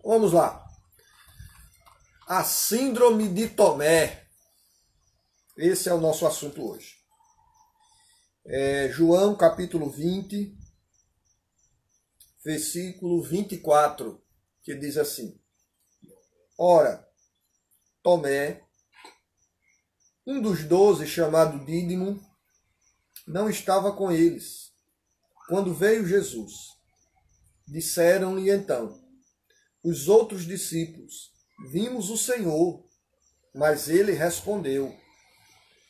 Vamos lá. A síndrome de Tomé. Esse é o nosso assunto hoje. João capítulo 20, versículo 24, que diz assim: Ora, Tomé, um dos 12, chamado Dídimo, não estava com eles quando veio Jesus. Disseram-lhe então os outros discípulos: Vimos o Senhor. Mas ele respondeu: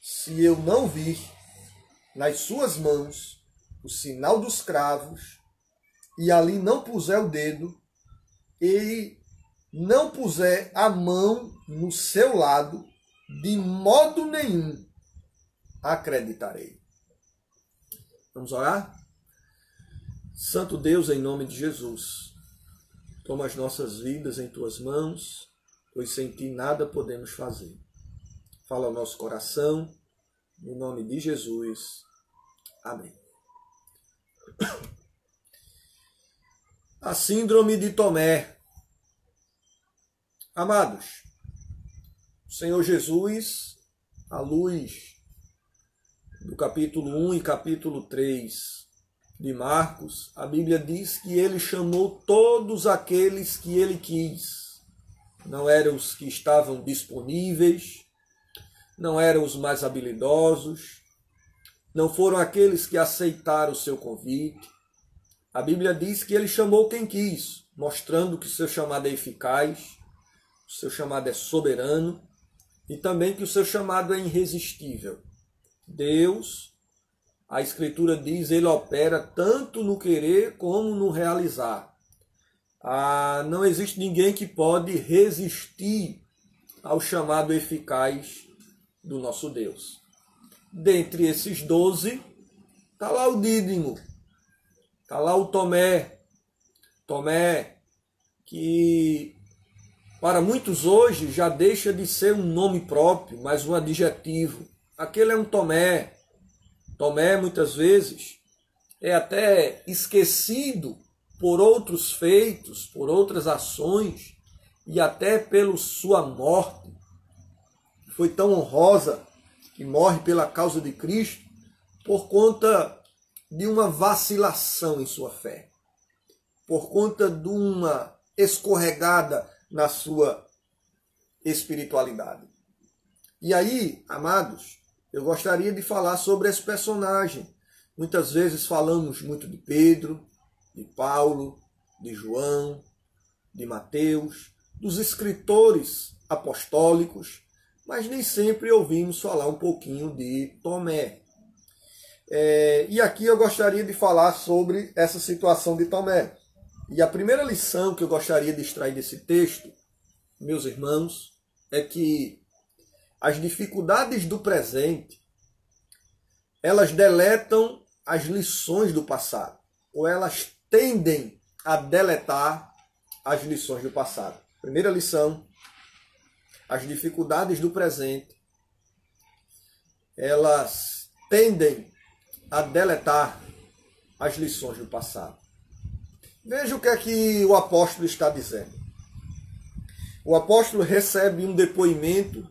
Se eu não vir nas suas mãos o sinal dos cravos, e ali não puser o dedo, e não puser a mão no seu lado, de modo nenhum acreditarei. Vamos orar? Santo Deus, em nome de Jesus, toma as nossas vidas em tuas mãos, pois sem ti nada podemos fazer. Fala ao nosso coração, em nome de Jesus. Amém. A síndrome de Tomé. Amados, o Senhor Jesus, à luz do capítulo 1 e capítulo 3 de Marcos, a Bíblia diz que ele chamou todos aqueles que ele quis. Não eram os que estavam disponíveis, não eram os mais habilidosos, não foram aqueles que aceitaram o seu convite. A Bíblia diz que ele chamou quem quis, mostrando que o seu chamado é eficaz, o seu chamado é soberano e também que o seu chamado é irresistível. Deus, a Escritura diz, ele opera tanto no querer como no realizar. Não existe ninguém que pode resistir ao chamado eficaz do nosso Deus. Dentre esses 12, está lá o Dídimo, está lá o Tomé. Tomé, que para muitos hoje já deixa de ser um nome próprio, mas um adjetivo. Aquele é um Tomé. Tomé, muitas vezes, é até esquecido por outros feitos, por outras ações e até pela sua morte. Foi tão honrosa que morre pela causa de Cristo por conta de uma vacilação em sua fé, por conta de uma escorregada na sua espiritualidade. E aí, amados, eu gostaria de falar sobre esse personagem. Muitas vezes falamos muito de Pedro, de Paulo, de João, de Mateus, dos escritores apostólicos, mas nem sempre ouvimos falar um pouquinho de Tomé. E aqui eu gostaria de falar sobre essa situação de Tomé. E a primeira lição que eu gostaria de extrair desse texto, meus irmãos, é que as dificuldades do presente, elas deletam as lições do passado, ou elas tendem a deletar as lições do passado. Primeira lição: as dificuldades do presente, elas tendem a deletar as lições do passado. Veja o que é que o apóstolo está dizendo. O apóstolo recebe um depoimento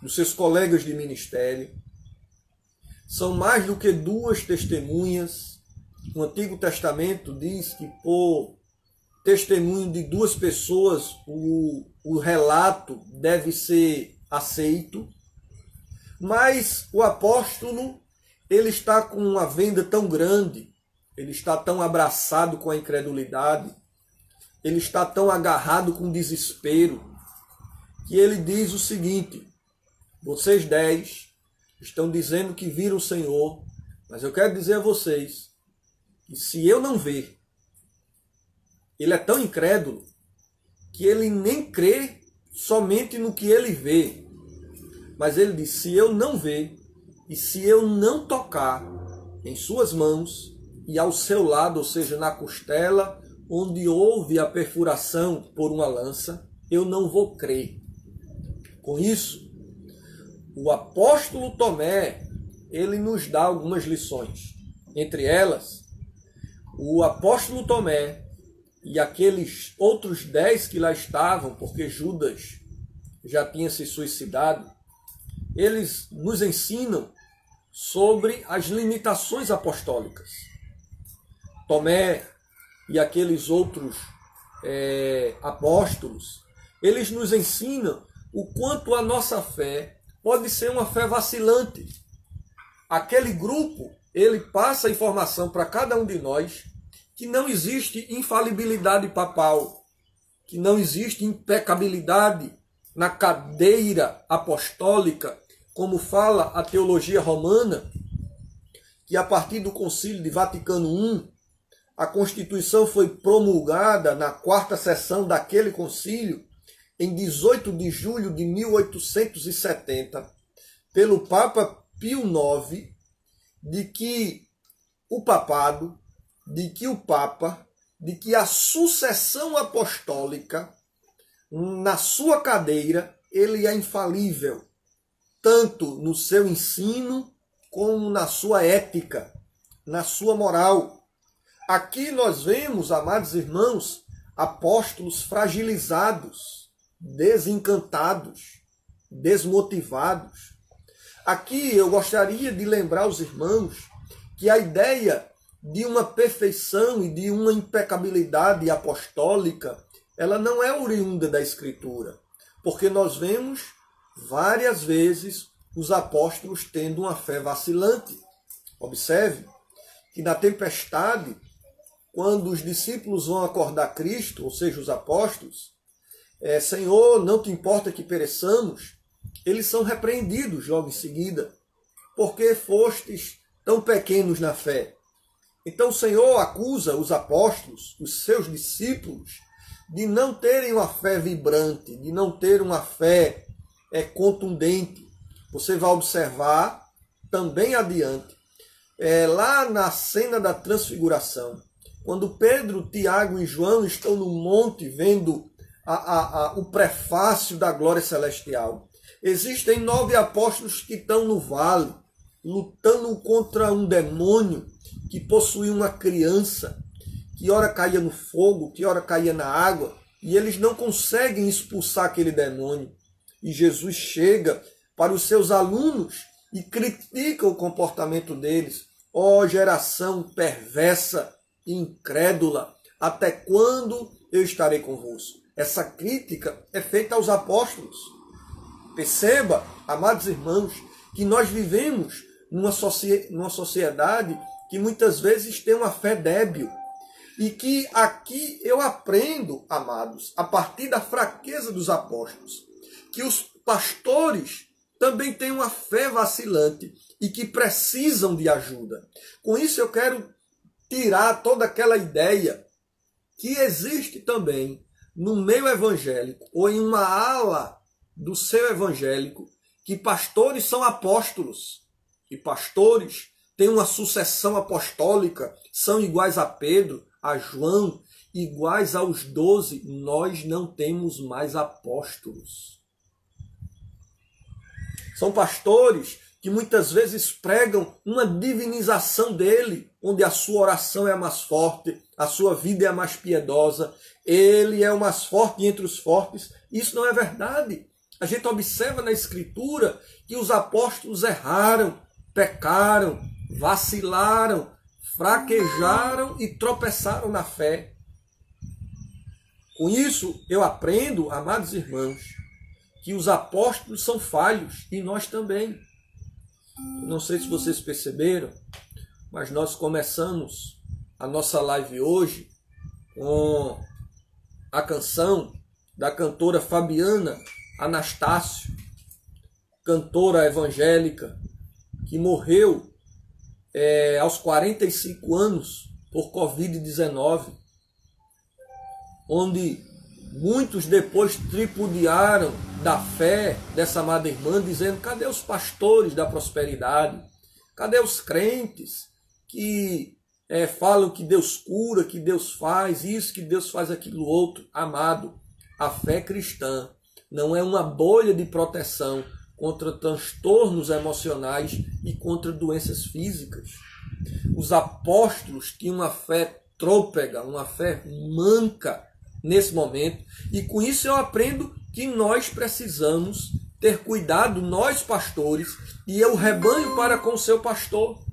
dos seus colegas de ministério. São mais do que 2 testemunhas. O Antigo Testamento diz que por testemunho de 2 pessoas o relato deve ser aceito. Mas o apóstolo, ele está com uma venda tão grande, ele está tão abraçado com a incredulidade, ele está tão agarrado com o desespero, que ele diz o seguinte: vocês 10 estão dizendo que viram o Senhor, mas eu quero dizer a vocês que se eu não ver, ele é tão incrédulo que ele nem crê somente no que ele vê. Mas ele diz: se eu não ver e se eu não tocar em suas mãos e ao seu lado, ou seja, na costela, onde houve a perfuração por uma lança, eu não vou crer. Com isso, o apóstolo Tomé, ele nos dá algumas lições. Entre elas, o apóstolo Tomé e aqueles outros 10 que lá estavam, porque Judas já tinha se suicidado, eles nos ensinam sobre as limitações apostólicas. Tomé e aqueles outros apóstolos, eles nos ensinam o quanto a nossa fé pode ser uma fé vacilante. Aquele grupo, ele passa a informação para cada um de nós que não existe infalibilidade papal, que não existe impecabilidade na cadeira apostólica, como fala a teologia romana, que a partir do Concílio de Vaticano I, a Constituição foi promulgada na 4ª sessão daquele concílio, em 18 de julho de 1870, pelo Papa Pio IX, de que o papado, de que o Papa, de que a sucessão apostólica, na sua cadeira, ele é infalível, tanto no seu ensino, como na sua ética, na sua moral. Aqui nós vemos, amados irmãos, apóstolos fragilizados, desencantados, desmotivados. Aqui eu gostaria de lembrar os irmãos que a ideia de uma perfeição e de uma impecabilidade apostólica, ela não é oriunda da Escritura, porque nós vemos várias vezes os apóstolos tendo uma fé vacilante. Observe que na tempestade, quando os discípulos vão acordar Cristo, ou seja, os apóstolos, Senhor, não te importa que pereçamos, eles são repreendidos logo em seguida, porque fostes tão pequenos na fé. Então o Senhor acusa os apóstolos, os seus discípulos, de não terem uma fé vibrante, de não ter uma fé contundente. Você vai observar também adiante, lá na cena da transfiguração, quando Pedro, Tiago e João estão no monte vendo o prefácio da glória celestial, existem 9 apóstolos que estão no vale, lutando contra um demônio que possuía uma criança, que ora caía no fogo, que ora caía na água, e eles não conseguem expulsar aquele demônio. E Jesus chega para os seus alunos e critica o comportamento deles. Ó geração perversa e incrédula, até quando eu estarei convosco? Essa crítica é feita aos apóstolos. Perceba, amados irmãos, que nós vivemos numa sociedade que muitas vezes tem uma fé débil. E que aqui eu aprendo, amados, a partir da fraqueza dos apóstolos, que os pastores também têm uma fé vacilante e que precisam de ajuda. Com isso eu quero tirar toda aquela ideia que existe também no meio evangélico, ou em uma ala do seu evangélico, que pastores são apóstolos, que pastores têm uma sucessão apostólica, são iguais a Pedro, a João, iguais aos 12. Nós não temos mais apóstolos. São pastores que muitas vezes pregam uma divinização dele, onde a sua oração é a mais forte, a sua vida é a mais piedosa, ele é o mais forte entre os fortes. Isso não é verdade. A gente observa na Escritura que os apóstolos erraram, pecaram, vacilaram, fraquejaram e tropeçaram na fé. Com isso, eu aprendo, amados irmãos, que os apóstolos são falhos e nós também. Não sei se vocês perceberam, mas nós começamos a nossa live hoje com a canção da cantora Fabiana Anastácio, cantora evangélica, que morreu aos 45 anos por Covid-19, onde muitos depois tripudiaram da fé dessa amada irmã, dizendo: cadê os pastores da prosperidade? Cadê os crentes que falam que Deus cura, que Deus faz isso, que Deus faz aquilo outro? Amado, a fé cristã não é uma bolha de proteção contra transtornos emocionais e contra doenças físicas. Os apóstolos tinham uma fé trôpega, uma fé manca nesse momento. E com isso eu aprendo que nós precisamos ter cuidado, nós pastores, e o rebanho para com o seu pastor.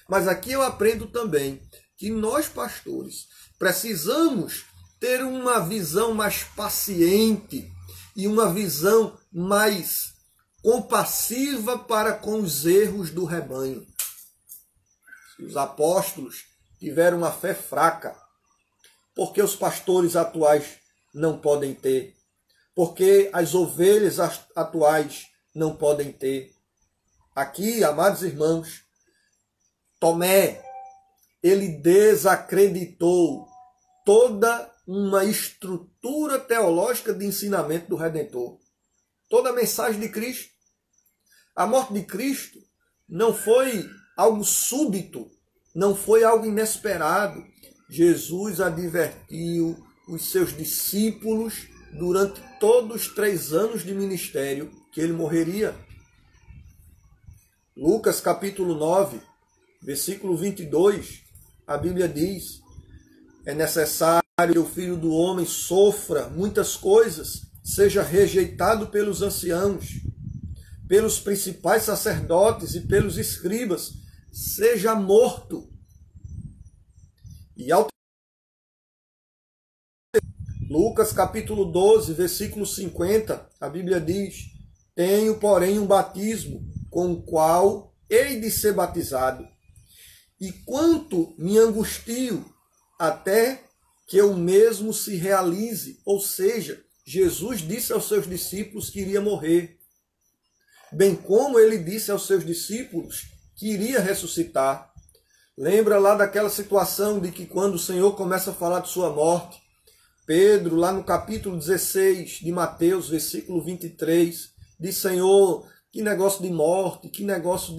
Mas aqui eu aprendo também que nós pastores precisamos ter uma visão mais paciente e uma visão mais compassiva para com os erros do rebanho. Os apóstolos tiveram uma fé fraca, porque os pastores atuais não podem ter, porque as ovelhas atuais não podem ter. Aqui, amados irmãos, Tomé, ele desacreditou toda uma estrutura teológica de ensinamento do Redentor. Toda a mensagem de Cristo. A morte de Cristo não foi algo súbito, não foi algo inesperado. Jesus advertiu os seus discípulos durante todos os 3 anos de ministério que ele morreria. Lucas capítulo 9, versículo 22, a Bíblia diz: é necessário que o Filho do Homem sofra muitas coisas, seja rejeitado pelos anciãos, pelos principais sacerdotes e pelos escribas, seja morto. E ao Lucas capítulo 12, versículo 50, a Bíblia diz: tenho, porém, um batismo com o qual hei de ser batizado, e quanto me angustio até que eu mesmo se realize. Ou seja, Jesus disse aos seus discípulos que iria morrer, bem como ele disse aos seus discípulos que iria ressuscitar. Lembra lá daquela situação de que quando o Senhor começa a falar de sua morte, Pedro, lá no capítulo 16 de Mateus, versículo 23, diz: Senhor, que negócio de morte, que negócio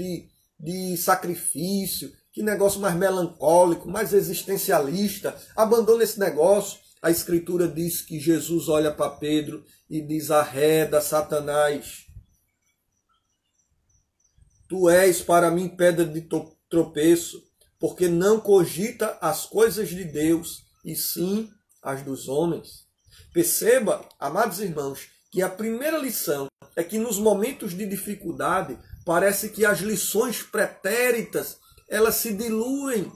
de sacrifício, que negócio mais melancólico, mais existencialista, abandona esse negócio. A Escritura diz que Jesus olha para Pedro e diz: arreda, Satanás, tu és para mim pedra de tropeço, porque não cogita as coisas de Deus, e sim as dos homens. Perceba, amados irmãos, que a primeira lição é que nos momentos de dificuldade, parece que as lições pretéritas, elas se diluem.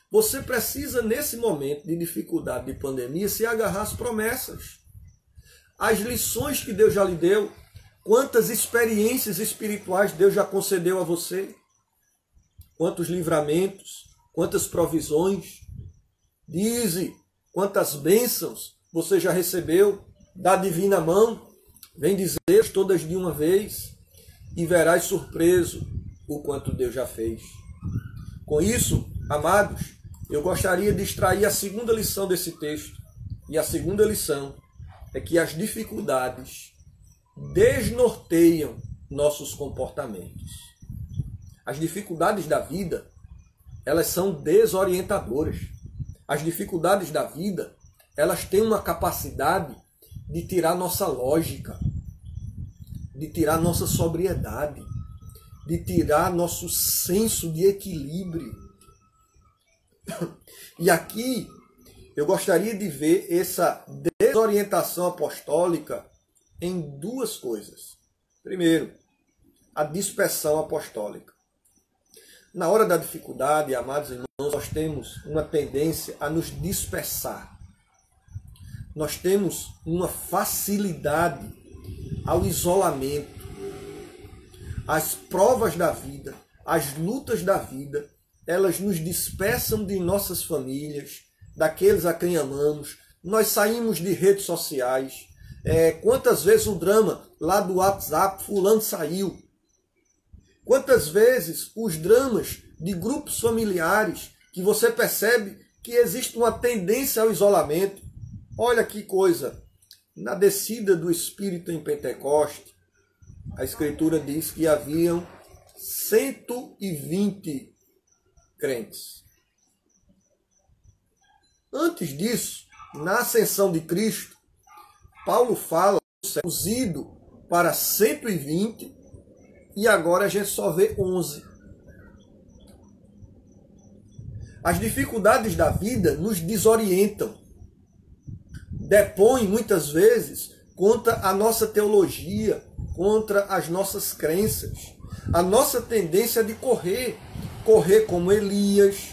Você precisa, nesse momento de dificuldade, de pandemia, se agarrar às promessas. As lições que Deus já lhe deu, quantas experiências espirituais Deus já concedeu a você, quantos livramentos, quantas provisões, dize quantas bênçãos você já recebeu da divina mão. Vem dizer todas de uma vez e verás surpreso o quanto Deus já fez. Com isso, amados, eu gostaria de extrair a segunda lição desse texto. E a segunda lição é que as dificuldades desnorteiam nossos comportamentos. As dificuldades da vida, elas são desorientadoras. As dificuldades da vida, elas têm uma capacidade de tirar nossa lógica, de tirar nossa sobriedade, de tirar nosso senso de equilíbrio. E aqui eu gostaria de ver essa desorientação apostólica em duas coisas. Primeiro, a dispersão apostólica. Na hora da dificuldade, amados irmãos, nós temos uma tendência a nos dispersar. Nós temos uma facilidade ao isolamento. As provas da vida, as lutas da vida, elas nos dispersam de nossas famílias, daqueles a quem amamos. Nós saímos de redes sociais. Quantas vezes o drama lá do WhatsApp, fulano saiu. Quantas vezes os dramas de grupos familiares que você percebe que existe uma tendência ao isolamento. Olha que coisa, na descida do Espírito em Pentecoste, a Escritura diz que haviam 120 crentes. Antes disso, na ascensão de Cristo, Paulo fala reduzido para 120 e agora a gente só vê 11. As dificuldades da vida nos desorientam, depõem muitas vezes contra a nossa teologia, contra as nossas crenças. A nossa tendência é de correr como Elias,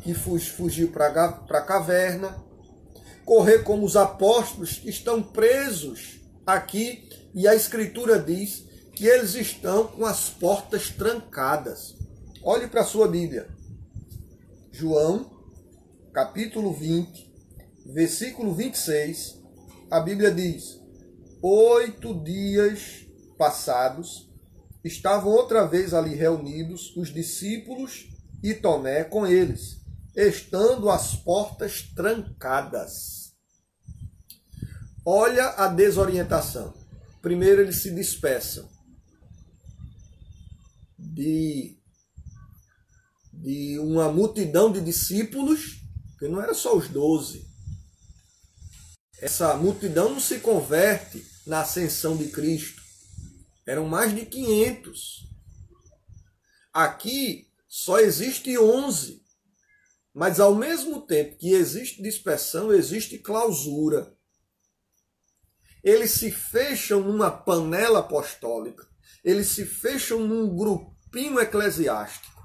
que fugiu para a caverna, correr como os apóstolos que estão presos aqui, e a Escritura diz que eles estão com as portas trancadas. Olhe para a sua Bíblia. João, capítulo 20, versículo 26, a Bíblia diz: 8 dias passados, estavam outra vez ali reunidos os discípulos e Tomé com eles, estando as portas trancadas. Olha a desorientação. Primeiro eles se dispersam de uma multidão de discípulos, que não era só os 12. Essa multidão não se converte na ascensão de Cristo. Eram mais de 500. Aqui só existe 11. Mas ao mesmo tempo que existe dispersão, existe clausura. Eles se fecham numa panela apostólica. Eles se fecham num grupinho eclesiástico.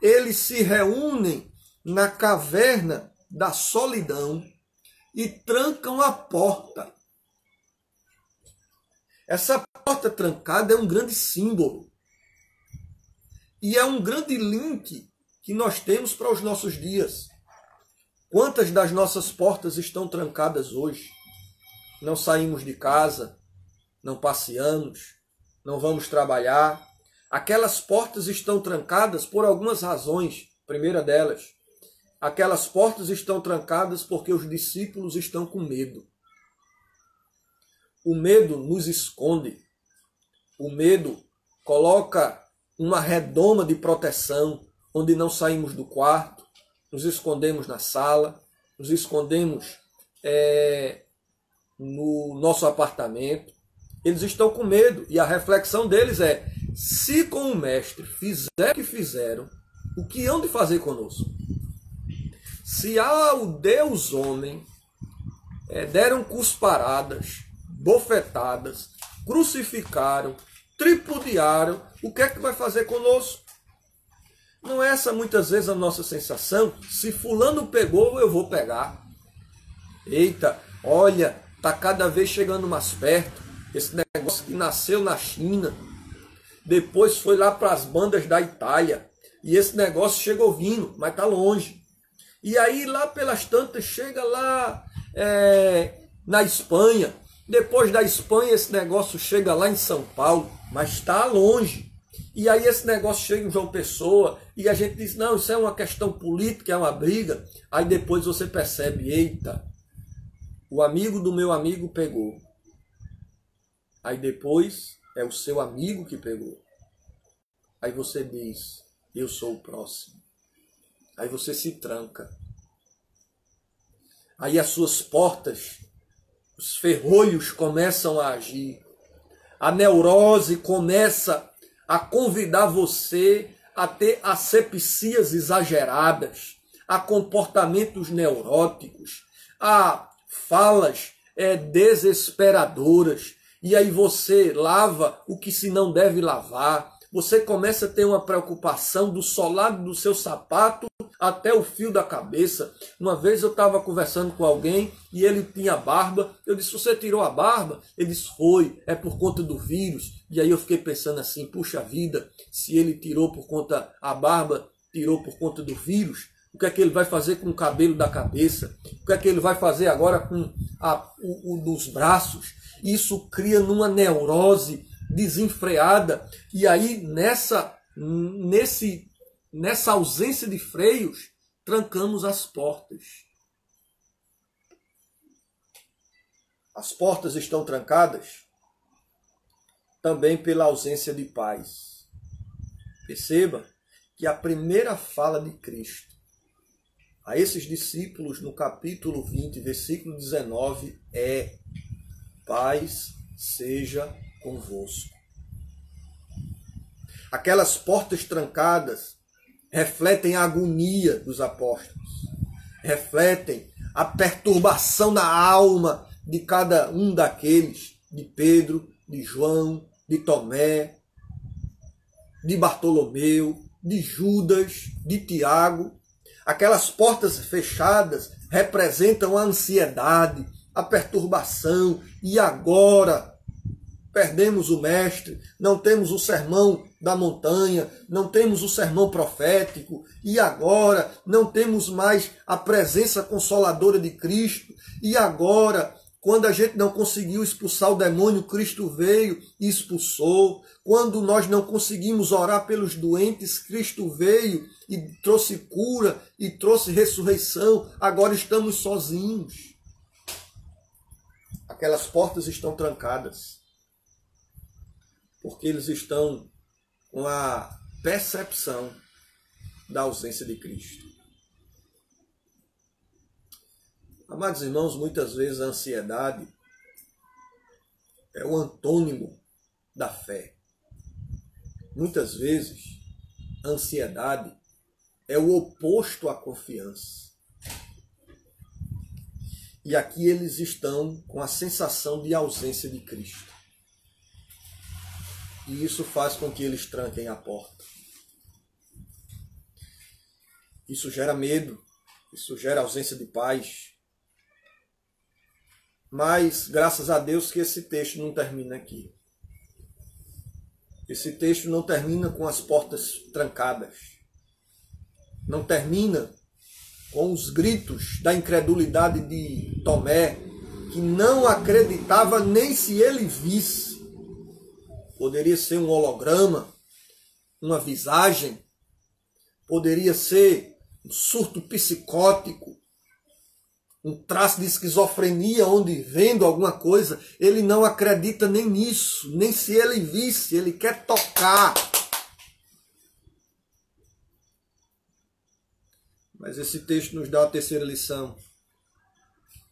Eles se reúnem na caverna da solidão e trancam a porta. Essa porta trancada é um grande símbolo. E é um grande link que nós temos para os nossos dias. Quantas das nossas portas estão trancadas hoje? Não saímos de casa, não passeamos, não vamos trabalhar. Aquelas portas estão trancadas por algumas razões. Primeira delas, aquelas portas estão trancadas porque os discípulos estão com medo. O medo nos esconde. O medo coloca uma redoma de proteção, onde não saímos do quarto, nos escondemos na sala, nos escondemos no nosso apartamento. Eles estão com medo e a reflexão deles é: se com o Mestre fizeram o que fizeram, o que hão de fazer conosco? Se ao Deus homem deram cusparadas, bofetadas, crucificaram, tripudiaram, o que é que vai fazer conosco? Não é essa muitas vezes a nossa sensação? Se fulano pegou, eu vou pegar. Eita, olha, está cada vez chegando mais perto. Esse negócio que nasceu na China, depois foi lá para as bandas da Itália, e esse negócio chegou vindo, mas está longe. E aí lá pelas tantas chega lá na Espanha. Depois da Espanha esse negócio chega lá em São Paulo, mas está longe. E aí esse negócio chega em João Pessoa e a gente diz: não, isso é uma questão política, é uma briga. Aí depois você percebe: eita, o amigo do meu amigo pegou. Aí depois é o seu amigo que pegou. Aí você diz: eu sou o próximo. Aí você se tranca. Aí as suas portas, os ferrolhos começam a agir. A neurose começa a convidar você a ter asepsias exageradas, a comportamentos neuróticos, a falas desesperadoras. E aí você lava o que se não deve lavar. Você começa a ter uma preocupação do solado do seu sapato até o fio da cabeça. Uma vez eu estava conversando com alguém e ele tinha barba. Eu disse: você tirou a barba? Ele disse: foi, é por conta do vírus. E aí eu fiquei pensando assim: puxa vida, se ele tirou por conta, a barba tirou por conta do vírus, o que é que ele vai fazer com o cabelo da cabeça? O que é que ele vai fazer agora com o dos braços? Isso cria numa neurose desenfreada. E aí nessa ausência de freios, trancamos as portas. As portas estão trancadas também pela ausência de paz. Perceba que a primeira fala de Cristo a esses discípulos no capítulo 20, versículo 19 é: paz seja convosco. Aquelas portas trancadas refletem a agonia dos apóstolos, refletem a perturbação da alma de cada um daqueles, de Pedro, de João, de Tomé, de Bartolomeu, de Judas, de Tiago. Aquelas portas fechadas representam a ansiedade, a perturbação. E agora perdemos o mestre, não temos o sermão da montanha, não temos o sermão profético, e agora não temos mais a presença consoladora de Cristo, e agora, quando a gente não conseguiu expulsar o demônio, Cristo veio e expulsou. Quando nós não conseguimos orar pelos doentes, Cristo veio e trouxe cura e trouxe ressurreição. Agora estamos sozinhos. Aquelas portas estão trancadas, porque eles estão com a percepção da ausência de Cristo. Amados irmãos, muitas vezes a ansiedade é o antônimo da fé. Muitas vezes a ansiedade é o oposto à confiança. E aqui eles estão com a sensação de ausência de Cristo. E isso faz com que eles tranquem a porta. Isso gera medo, isso gera ausência de paz. Mas, graças a Deus, que esse texto não termina aqui. Esse texto não termina com as portas trancadas. Não termina com os gritos da incredulidade de Tomé, que não acreditava nem se ele visse. Poderia ser um holograma, uma visagem, poderia ser um surto psicótico, um traço de esquizofrenia, onde vendo alguma coisa, ele não acredita nem nisso, nem se ele visse, ele quer tocar. Mas esse texto nos dá a terceira lição.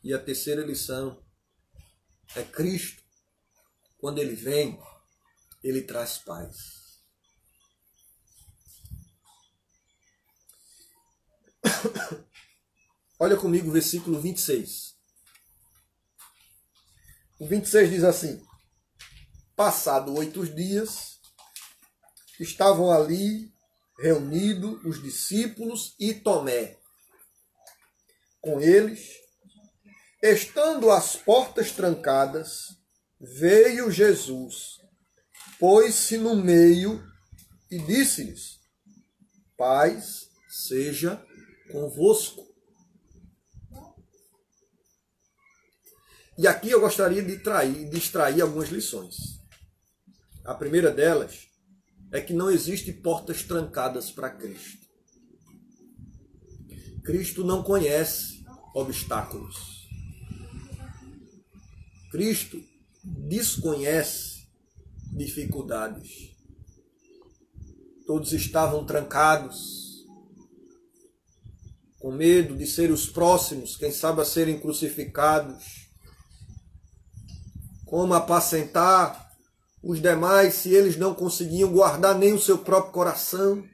E a terceira lição é Cristo, quando ele vem, ele traz paz. Olha comigo o versículo 26. O 26 diz assim: passado 8 dias, estavam ali reunidos os discípulos e Tomé. Com eles, estando as portas trancadas, veio Jesus, pôs-se no meio e disse-lhes: paz seja convosco. E aqui eu gostaria de extrair algumas lições. A primeira delas é que não existe portas trancadas para Cristo. Cristo não conhece obstáculos. Cristo desconhece dificuldades. Todos estavam trancados, com medo de ser os próximos, quem sabe a serem crucificados. Como apacentar os demais se eles não conseguiam guardar nem o seu próprio coração?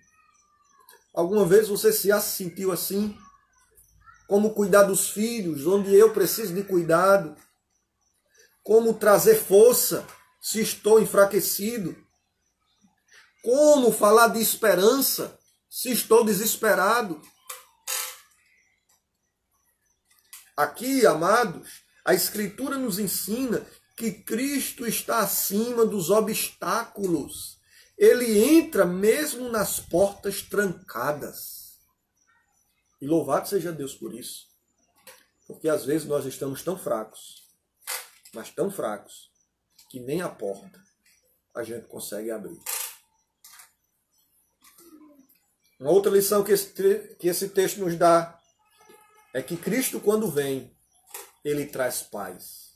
Alguma vez você se sentiu assim? Como cuidar dos filhos, onde eu preciso de cuidado? Como trazer força se estou enfraquecido? Como falar de esperança se estou desesperado? Aqui, amados, a Escritura nos ensina que Cristo está acima dos obstáculos. Ele entra mesmo nas portas trancadas. E louvado seja Deus por isso. Porque às vezes nós estamos tão fracos, mas tão fracos, que nem a porta a gente consegue abrir. Uma outra lição que esse texto nos dá é que Cristo, quando vem, ele traz paz.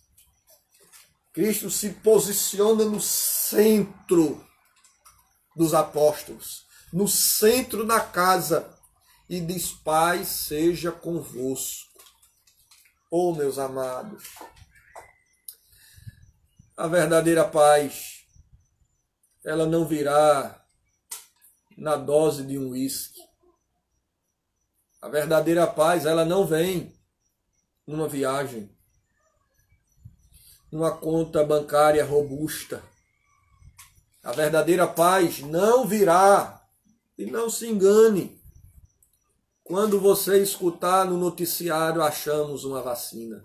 Cristo se posiciona no centro dos apóstolos, no centro da casa, e diz: paz seja convosco. Oh, meus amados, a verdadeira paz, ela não virá na dose de um uísque. A verdadeira paz, ela não vem numa viagem, numa conta bancária robusta. A verdadeira paz não virá, e não se engane, quando você escutar no noticiário achamos uma vacina.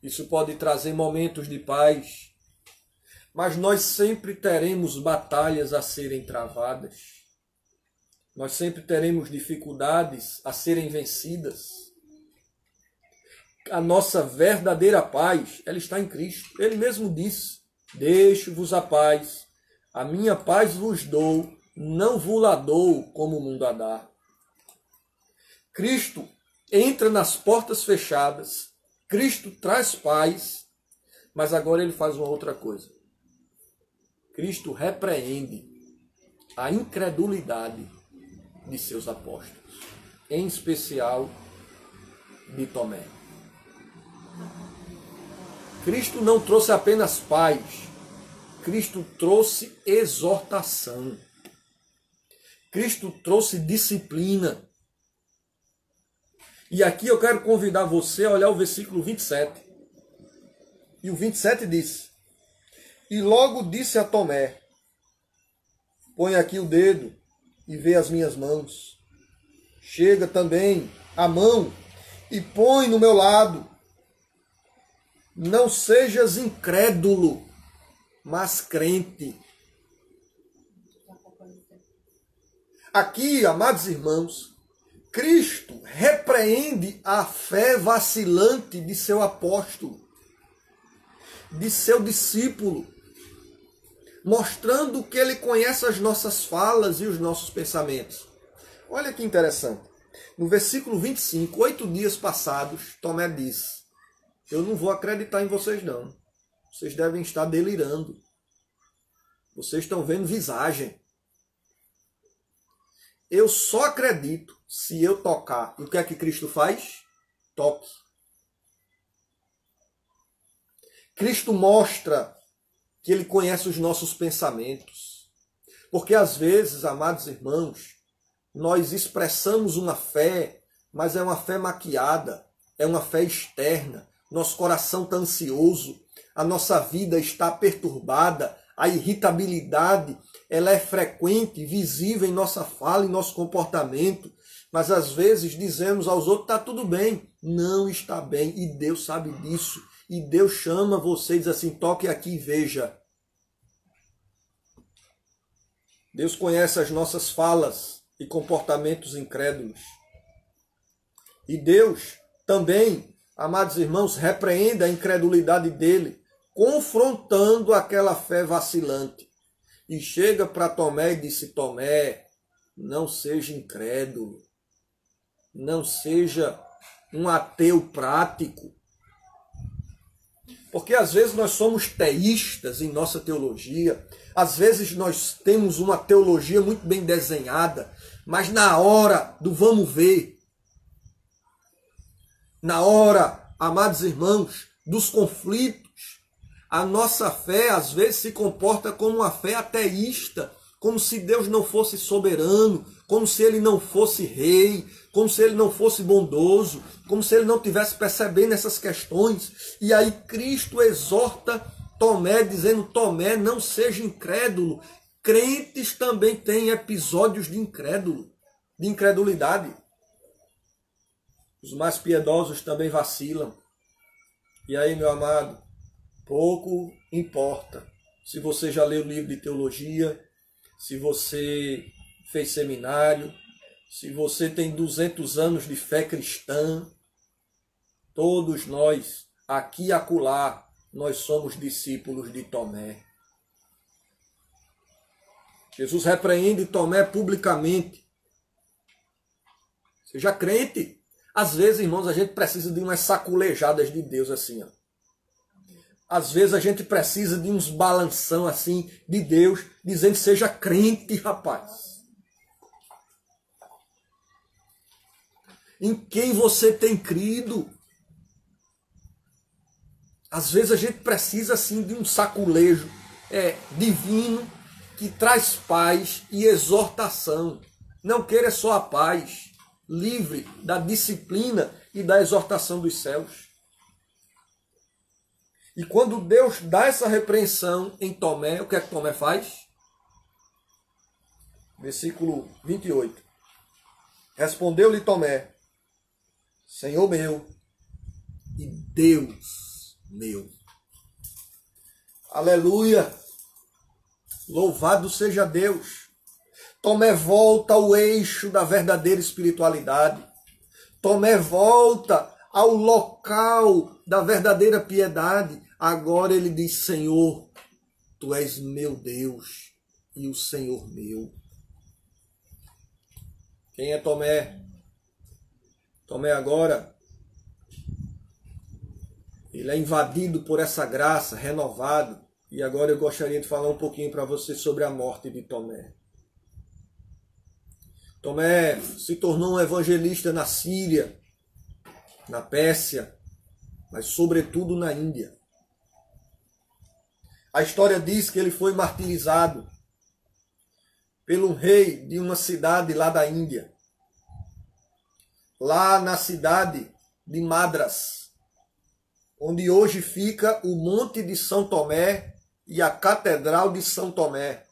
Isso pode trazer momentos de paz, mas nós sempre teremos batalhas a serem travadas. Nós sempre teremos dificuldades a serem vencidas. A nossa verdadeira paz, ela está em Cristo. Ele mesmo disse: deixo-vos a paz, a minha paz vos dou, não vos-la dou como o mundo a dá. Cristo entra nas portas fechadas, Cristo traz paz, mas agora ele faz uma outra coisa. Cristo repreende a incredulidade de seus apóstolos, em especial de Tomé. Cristo não trouxe apenas paz, Cristo trouxe exortação. Cristo trouxe disciplina. E aqui eu quero convidar você a olhar o versículo 27. E o 27 diz: e logo disse a Tomé: põe aqui o dedo e vê as minhas mãos. Chega também a mão e põe no meu lado. Não sejas incrédulo, mas crente. Aqui, amados irmãos, Cristo repreende a fé vacilante de seu apóstolo, de seu discípulo, mostrando que ele conhece as nossas falas e os nossos pensamentos. Olha que interessante. No versículo 25, 8 dias passados, Tomé disse: eu não vou acreditar em vocês não. Vocês devem estar delirando. Vocês estão vendo visagem. Eu só acredito se eu tocar. E o que é que Cristo faz? Toque. Cristo mostra que ele conhece os nossos pensamentos. Porque às vezes, amados irmãos, nós expressamos uma fé, mas é uma fé maquiada, é uma fé externa. Nosso coração está ansioso, a nossa vida está perturbada, a irritabilidade ela é frequente, visível em nossa fala, em nosso comportamento, mas às vezes dizemos aos outros: está tudo bem. Não está bem, e Deus sabe disso. E Deus chama você e diz assim: toque aqui e veja. Deus conhece as nossas falas e comportamentos incrédulos. E Deus também, amados irmãos, repreende a incredulidade dele, confrontando aquela fé vacilante. E chega para Tomé e disse: Tomé, não seja incrédulo, não seja um ateu prático. Porque às vezes nós somos teístas em nossa teologia, às vezes nós temos uma teologia muito bem desenhada, mas na hora do vamos ver, na hora, amados irmãos, dos conflitos, a nossa fé às vezes se comporta como uma fé ateísta, como se Deus não fosse soberano, como se ele não fosse rei, como se ele não fosse bondoso, como se ele não tivesse percebendo essas questões. E aí Cristo exorta Tomé, dizendo: Tomé, não seja incrédulo. Crentes também têm episódios de incredulidade. Os mais piedosos também vacilam. E aí, meu amado, pouco importa se você já leu livro de teologia, se você fez seminário, se você tem 200 anos de fé cristã. Todos nós, aqui e acolá, nós somos discípulos de Tomé. Jesus repreende Tomé publicamente. Seja crente. Às vezes, irmãos, a gente precisa de umas saculejadas de Deus assim, ó. Às vezes a gente precisa de uns balanção assim de Deus, dizendo: seja crente, rapaz. Em quem você tem crido? Às vezes a gente precisa assim de um saculejo divino que traz paz e exortação. Não queira só a paz, livre da disciplina e da exortação dos céus. E quando Deus dá essa repreensão em Tomé, o que é que Tomé faz? Versículo 28. Respondeu-lhe Tomé, Senhor meu e Deus meu. Aleluia! Louvado seja Deus! Tomé volta ao eixo da verdadeira espiritualidade. Tomé volta ao local da verdadeira piedade. Agora ele diz, Senhor, Tu és meu Deus e o Senhor meu. Quem é Tomé? Tomé agora, ele é invadido por essa graça, renovado. E agora eu gostaria de falar um pouquinho para você sobre a morte de Tomé. Tomé se tornou um evangelista na Síria, na Pérsia, mas sobretudo na Índia. A história diz que ele foi martirizado pelo rei de uma cidade lá da Índia. Lá na cidade de Madras, onde hoje fica o Monte de São Tomé e a Catedral de São Tomé,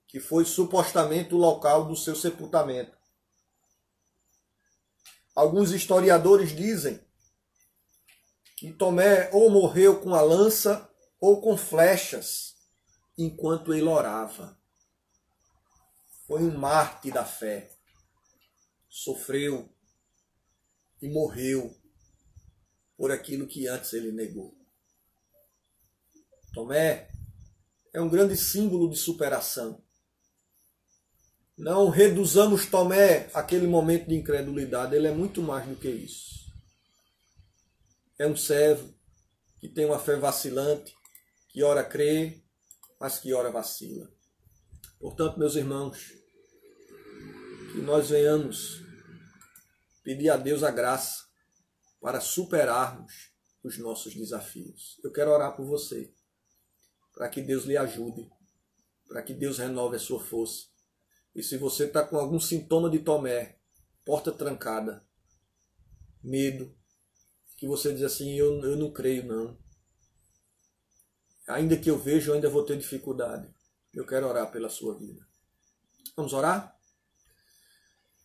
que foi supostamente o local do seu sepultamento. Alguns historiadores dizem que Tomé ou morreu com a lança ou com flechas enquanto ele orava. Foi um mártir da fé. Sofreu e morreu por aquilo que antes ele negou. Tomé é um grande símbolo de superação. Não reduzamos Tomé àquele momento de incredulidade, ele é muito mais do que isso. É um servo que tem uma fé vacilante, que ora crê, mas que ora vacila. Portanto, meus irmãos, que nós venhamos pedir a Deus a graça para superarmos os nossos desafios. Eu quero orar por você, para que Deus lhe ajude, para que Deus renove a sua força. E se você está com algum sintoma de Tomé, porta trancada, medo, que você diz assim, eu não creio não. Ainda que eu veja, eu ainda vou ter dificuldade. Eu quero orar pela sua vida. Vamos orar?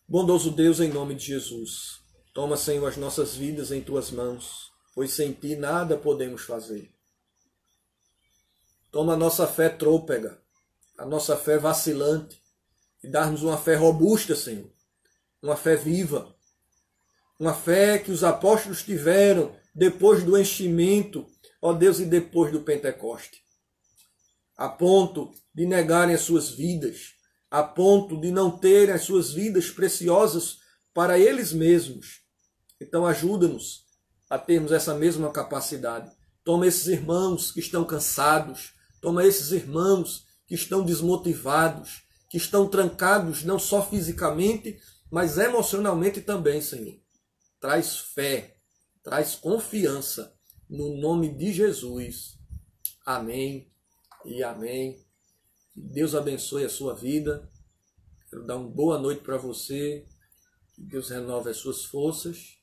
Bondoso Deus, em nome de Jesus, toma, Senhor, as nossas vidas em Tuas mãos, pois sem Ti nada podemos fazer. Toma a nossa fé trôpega, a nossa fé vacilante, e dar-nos uma fé robusta, Senhor, uma fé viva, uma fé que os apóstolos tiveram depois do enchimento, ó Deus, e depois do Pentecoste, a ponto de negarem as suas vidas, a ponto de não terem as suas vidas preciosas para eles mesmos. Então ajuda-nos a termos essa mesma capacidade. Toma esses irmãos que estão cansados, toma esses irmãos que estão desmotivados, que estão trancados não só fisicamente, mas emocionalmente também, Senhor. Traz fé, traz confiança, no nome de Jesus. Amém e amém. Que Deus abençoe a sua vida. Quero dar uma boa noite para você. Que Deus renove as suas forças.